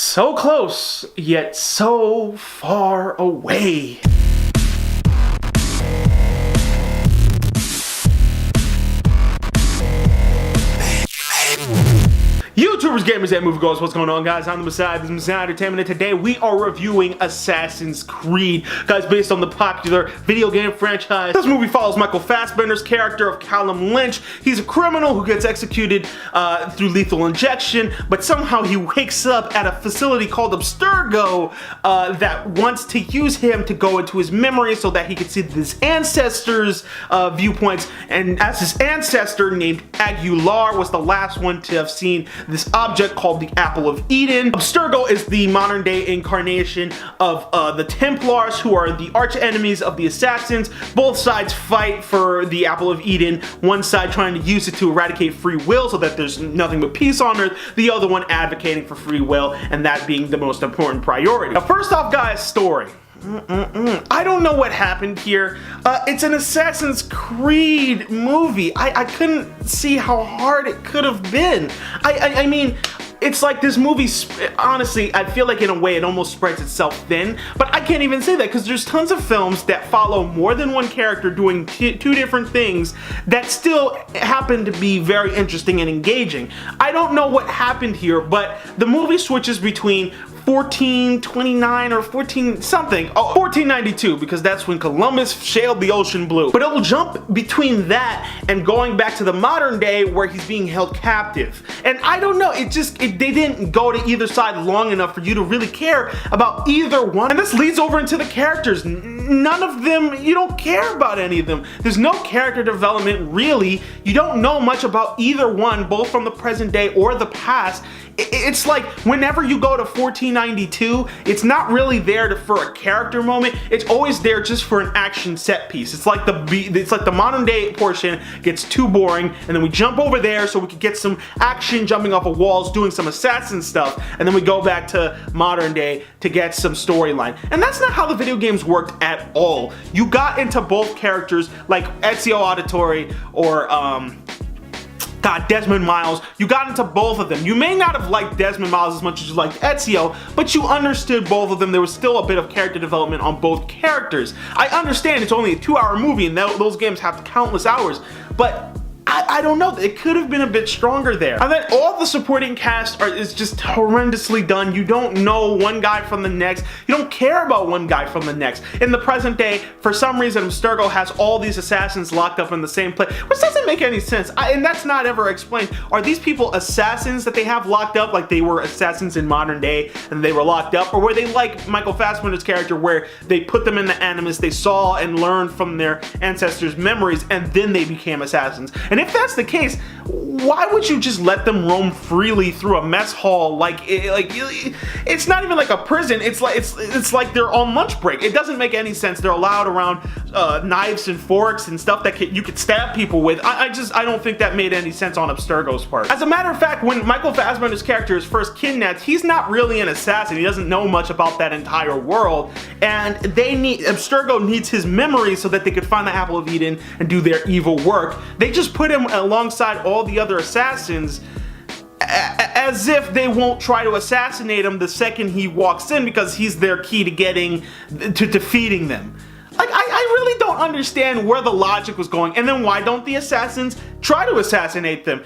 So close, yet so far away. YouTubers, gamers, and moviegoers, what's going on, guys? I'm the Messiah. This is Messiah Entertainment, and today we are reviewing Assassin's Creed. Guys, based on the popular video game franchise, this movie follows Michael Fassbender's character of Callum Lynch. He's a criminal who gets executed through lethal injection, but somehow he wakes up at a facility called Abstergo that wants to use him to go into his memory so that he can see his ancestors' viewpoints. And as his ancestor, named Aguilar, was the last one to have seen this object called the Apple of Eden. Abstergo is the modern day incarnation of the Templars, who are the arch enemies of the Assassins. Both sides fight for the Apple of Eden, one side trying to use it to eradicate free will so that there's nothing but peace on earth, the other one advocating for free will, and that being the most important priority. Now, first off, guys, story. I don't know what happened here. It's an Assassin's Creed movie. I couldn't see how hard it could have been. I mean, it's like this movie, honestly, I feel like in a way it almost spreads itself thin, but I can't even say that because there's tons of films that follow more than one character doing two different things that still happen to be very interesting and engaging. I don't know what happened here, but the movie switches between 1429 or 14 something, 1492, because that's when Columbus sailed the ocean blue. But it will jump between that and going back to the modern day where he's being held captive. And I don't know, they didn't go to either side long enough for you to really care about either one. And this leads over into the characters. None of them, you don't care about any of them. There's no character development, really. You don't know much about either one, both from the present day or the past. It's like whenever you go to 1492, it's not really there for a character moment. It's always there just for an action set piece. It's like the modern day portion gets too boring, and then we jump over there so we could get some action jumping off of walls, doing some assassin stuff, and then we go back to modern day to get some storyline. And that's not how the video games worked at all. You got into both characters like Ezio Auditore or Desmond Miles. You got into both of them. You may not have liked Desmond Miles as much as you liked Ezio, but you understood both of them. There was still a bit of character development on both characters. I understand it's only a 2-hour movie and those games have countless hours, but I don't know, it could have been a bit stronger there. And then all the supporting cast is just horrendously done. You don't know one guy from the next. You don't care about one guy from the next. In the present day, for some reason, Abstergo has all these assassins locked up in the same place, which doesn't make any sense. And that's not ever explained. Are these people assassins that they have locked up like they were assassins in modern day and they were locked up? Or were they like Michael Fassbender's character where they put them in the Animus, they saw and learned from their ancestors' memories, and then they became assassins? And if that's the case, why would you just let them roam freely through a mess hall it's not even like a prison. It's like they're on lunch break. It doesn't make any sense. They're allowed around knives and forks and stuff that you could stab people with. I don't think that made any sense on Abstergo's part. As a matter of fact, when Michael Fassbender's character is first kidnapped, he's not really an assassin. He doesn't know much about that entire world, and Abstergo needs his memory so that they could find the Apple of Eden and do their evil work. They just put him alongside all the other assassins as if they won't try to assassinate him the second he walks in because he's their key to defeating them. Like, I really don't understand where the logic was going, and then why don't the assassins try to assassinate them?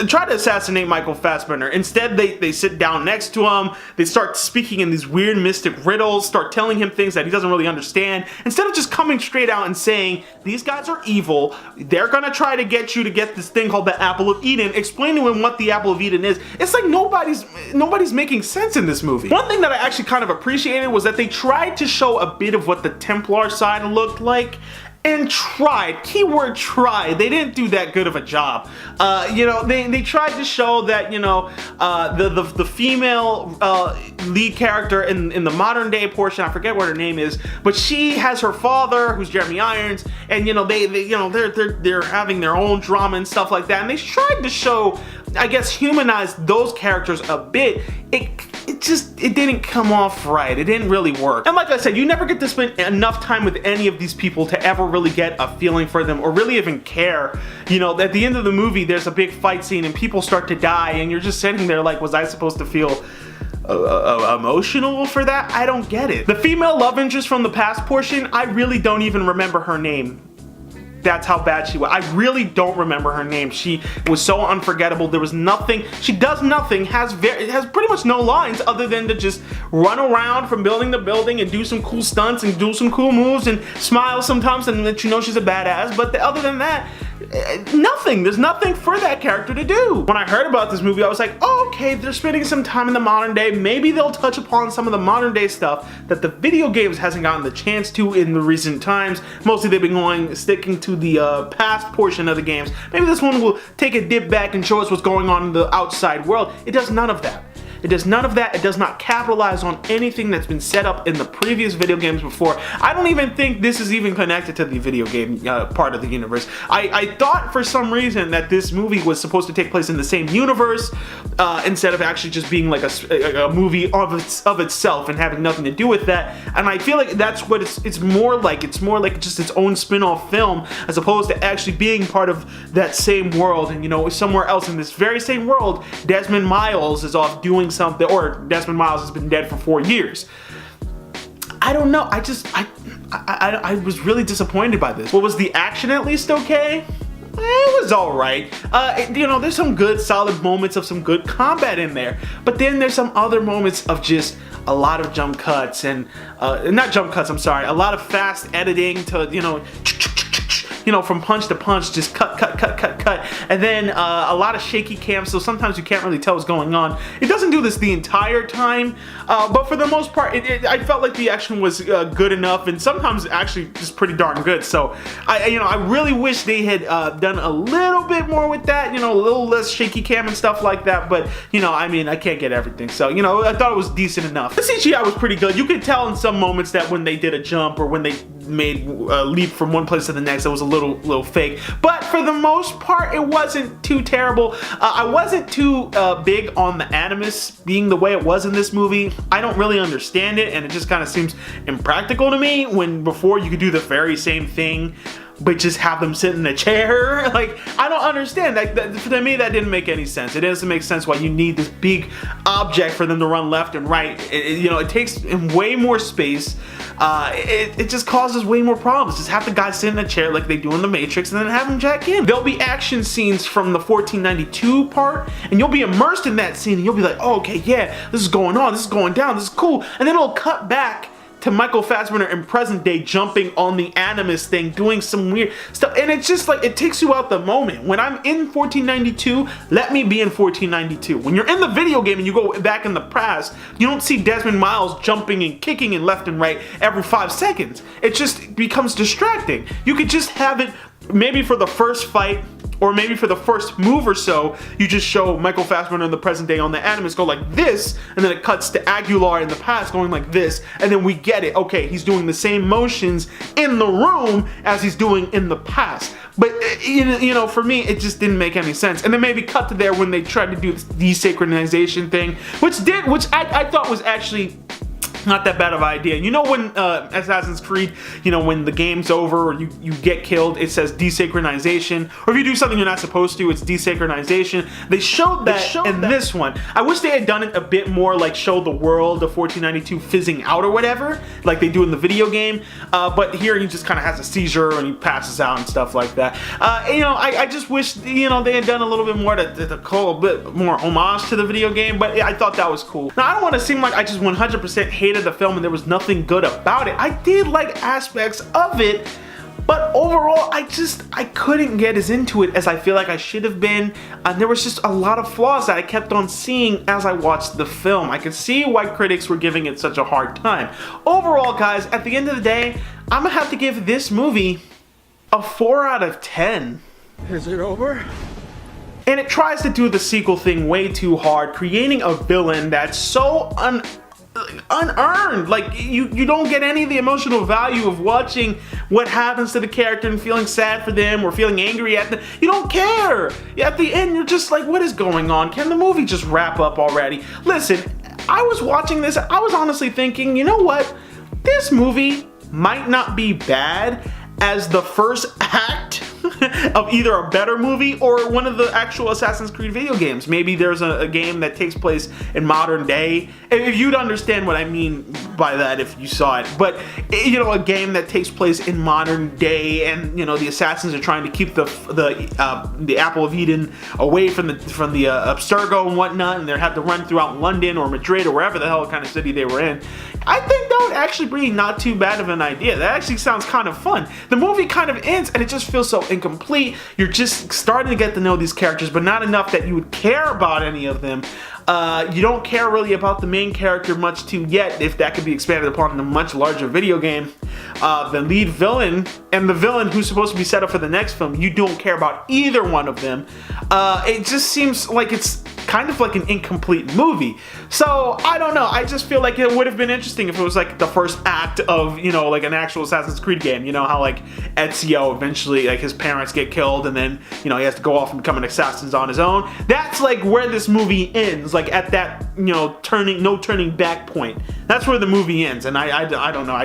Try to assassinate Michael Fassbender. Instead, they sit down next to him, they start speaking in these weird mystic riddles, start telling him things that he doesn't really understand, instead of just coming straight out and saying, these guys are evil, they're gonna try to get you to get this thing called the Apple of Eden, explain to him what the Apple of Eden is. It's like nobody's making sense in this movie. One thing that I actually kind of appreciated was that they tried to show a bit of what the Templar side looked like, and tried, keyword tried. They didn't do that good of a job. They tried to show that, the female lead character in the modern day portion, I forget what her name is, but she has her father, who's Jeremy Irons, and they're having their own drama and stuff like that, and they tried to show, I guess, humanize those characters a bit. It didn't come off right. It didn't really work. And like I said, you never get to spend enough time with any of these people to ever really get a feeling for them or really even care. At the end of the movie, there's a big fight scene and people start to die and you're just sitting there like, was I supposed to feel emotional for that. I don't get it. The female love interest from the past portion, I really don't even remember her name. That's how bad she was. I really don't remember her name. She was so unforgettable. There was nothing. She does nothing. Has pretty much no lines other than to just run around from building to building and do some cool stunts and do some cool moves and smile sometimes and let you know she's a badass. But other than that, nothing. There's nothing for that character to do. When I heard about this movie, I was like, oh, okay, they're spending some time in the modern day. Maybe they'll touch upon some of the modern day stuff that the video games hasn't gotten the chance to in the recent times. Mostly they've been sticking to the past portion of the games. Maybe this one will take a dip back and show us what's going on in the outside world. It does none of that. It does none of that. It does not capitalize on anything that's been set up in the previous video games before. I don't even think this is even connected to the video game part of the universe. I thought for some reason that this movie was supposed to take place in the same universe instead of actually just being like a movie of itself and having nothing to do with that. And I feel like that's what it's more like. It's more like just its own spin-off film as opposed to actually being part of that same world. And you know, somewhere else in this very same world, Desmond Miles is off doing something, or Desmond Miles has been dead for 4 years. I don't know. I was really disappointed by this. What was the action at least okay? It was alright. You know, there's some good solid moments of some good combat in there, but then there's some other moments of just a lot of jump cuts and not jump cuts, I'm sorry, a lot of fast editing to, you know, from punch to punch, just cut, and then a lot of shaky cams, so sometimes you can't really tell what's going on. It doesn't do this the entire time, but for the most part, I felt like the action was good enough, and sometimes actually just pretty darn good. So I really wish they had done a little bit more with that, you know, a little less shaky cam and stuff like that. But you know, I mean, I can't get everything, so you know, I thought it was decent enough. The CGI was pretty good. You could tell in some moments that when they did a jump or when they made a leap from one place to the next, it was a little fake, but for the most part it wasn't too terrible. I wasn't too big on the animus being the way it was in this movie. I don't really understand it, and it just kind of seems impractical to me when before you could do the very same thing but just have them sit in a chair. Like, I don't understand. To me, that didn't make any sense. It doesn't make sense why you need this big object for them to run left and right. You know, it takes way more space. It just causes way more problems. Just have the guy sit in a chair like they do in The Matrix and then have him jack in. There'll be action scenes from the 1492 part, and you'll be immersed in that scene, and you'll be like, oh, okay, yeah, this is going on, this is going down, this is cool. And then it'll cut back to Michael Fassbender in present day jumping on the animus thing, doing some weird stuff, and it's just like, it takes you out the moment. When I'm in 1492, let me be in 1492. When you're in the video game and you go back in the past, you don't see Desmond Miles jumping and kicking in left and right every 5 seconds. It just becomes distracting. You could just have it maybe for the first fight, or maybe for the first move or so, you just show Michael Fassbender in the present day on the animus go like this, and then it cuts to Aguilar in the past going like this, and then we get it. Okay, he's doing the same motions in the room as he's doing in the past. But, you know, for me, it just didn't make any sense. And then maybe cut to there when they tried to do this desynchronization thing, which I thought was actually not that bad of an idea. You know, when Assassin's Creed, you know, when the game's over or you get killed, it says desynchronization, or if you do something you're not supposed to, it's desynchronization. They showed that in this one. I wish they had done it a bit more, like show the world of 1492 fizzing out or whatever, like they do in the video game, but here he just kind of has a seizure and he passes out and stuff like that. You know, I just wish, you know, they had done a little bit more to call a bit more homage to the video game, but I thought that was cool. Now, I don't want to seem like I just 100% hated the film and there was nothing good about it. I did like aspects of it, but overall I couldn't get as into it as I feel like I should have been, and there was just a lot of flaws that I kept on seeing as I watched the film. I could see why critics were giving it such a hard time. Overall, guys, at the end of the day, I'm gonna have to give this movie a 4 out of 10. Is it over? And it tries to do the sequel thing way too hard, creating a villain that's so unearned. Like, you don't get any of the emotional value of watching what happens to the character and feeling sad for them or feeling angry at them. You don't care. At the end, you're just like, what is going on? Can the movie just wrap up already? Listen, I was watching this, I was honestly thinking, you know what? This movie might not be bad as the first act of either a better movie or one of the actual Assassin's Creed video games. Maybe there's a game that takes place in modern day. If you'd understand what I mean by that if you saw it. But, you know, a game that takes place in modern day, and, you know, the assassins are trying to keep the Apple of Eden away from the Abstergo and whatnot, and they have to run throughout London or Madrid or wherever the hell kind of city they were in. I think that would actually be not too bad of an idea. That actually sounds kind of fun. The movie kind of ends and it just feels so incomplete. You're just starting to get to know these characters, but not enough that you would care about any of them. You don't care really about the main character much too yet, if that could be expanded upon in a much larger video game. The lead villain and the villain who's supposed to be set up for the next film, you don't care about either one of them. It just seems like it's kind of like an incomplete movie. So, I don't know, I just feel like it would have been interesting if it was like the first act of, you know, like an actual Assassin's Creed game. You know how like Ezio eventually, like his parents get killed and then, you know, he has to go off and become an assassin on his own. That's like where this movie ends, like at that, you know, no turning back point. That's where the movie ends, and I don't know, I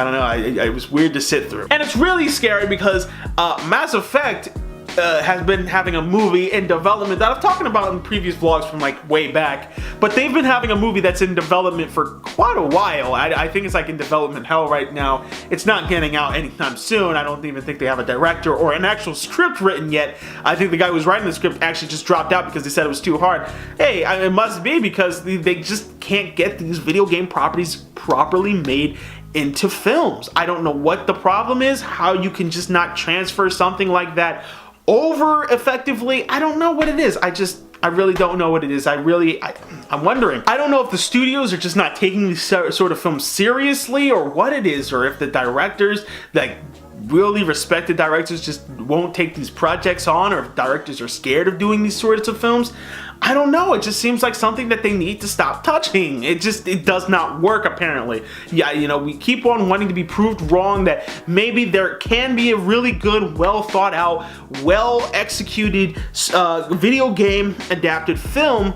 don't know, it was weird to sit through. And it's really scary because Mass Effect has been having a movie in development that I've talked about in previous vlogs from like way back, but they've been having a movie that's in development for quite a while. I think it's like in development hell right now. It's not getting out anytime soon. I don't even think they have a director or an actual script written yet. I think the guy who was writing the script actually just dropped out because they said it was too hard. Hey, it must be because they just can't get these video game properties properly made into films. I don't know what the problem is, how you can just not transfer something like that over effectively. I don't know what it is. I really don't know what it is. I'm wondering. I don't know if the studios are just not taking these sort of films seriously or what it is, or if the directors, like really respected directors, just won't take these projects on, or if directors are scared of doing these sorts of films. I don't know, it just seems like something that they need to stop touching. It does not work apparently. Yeah, you know, we keep on wanting to be proved wrong that maybe there can be a really good, well thought out, well executed video game adapted film.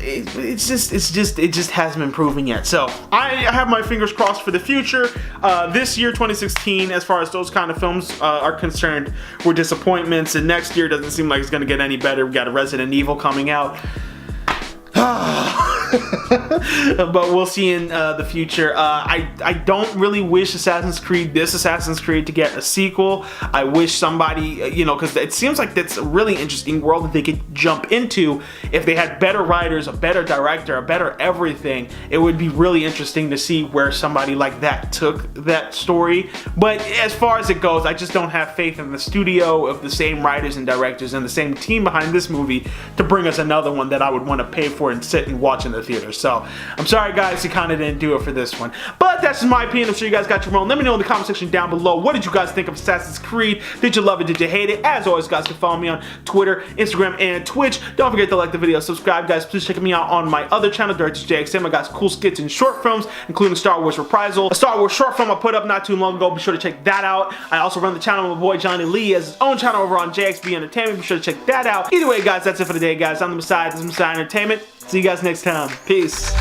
It just hasn't been proven yet. So I have my fingers crossed for the future. This year, 2016, as far as those kind of films are concerned, were disappointments, and next year doesn't seem like it's gonna get any better. We got a Resident Evil coming out. But we'll see in the future. I don't really wish this Assassin's Creed to get a sequel. I wish somebody, you know, because it seems like that's a really interesting world that they could jump into if they had better writers, a better director, a better everything. It would be really interesting to see where somebody like that took that story. But as far as it goes, I just don't have faith in the studio of the same writers and directors and the same team behind this movie to bring us another one that I would want to pay for and sit and watch in the theater. So I'm sorry guys, you kind of didn't do it for this one, but that's just my opinion. I'm sure you guys got your own. Let me know in the comment section down below, what did you guys think of Assassin's Creed? Did you love it? Did you hate it? As always, guys can follow me on Twitter, Instagram, and Twitch. Don't forget to like the video, subscribe. Guys, please check me out on my other channel, Director's JXM. I got cool skits and short films, including Star Wars Reprisal, a Star Wars short film I put up not too long ago. Be sure to check that out. I also run the channel with my boy Johnny Lee as his own channel over on JXB Entertainment. Be sure to check that out. Either way, guys, that's it for today, guys. I'm the Messiah. This is Messiah Entertainment. See you guys next time. Peace.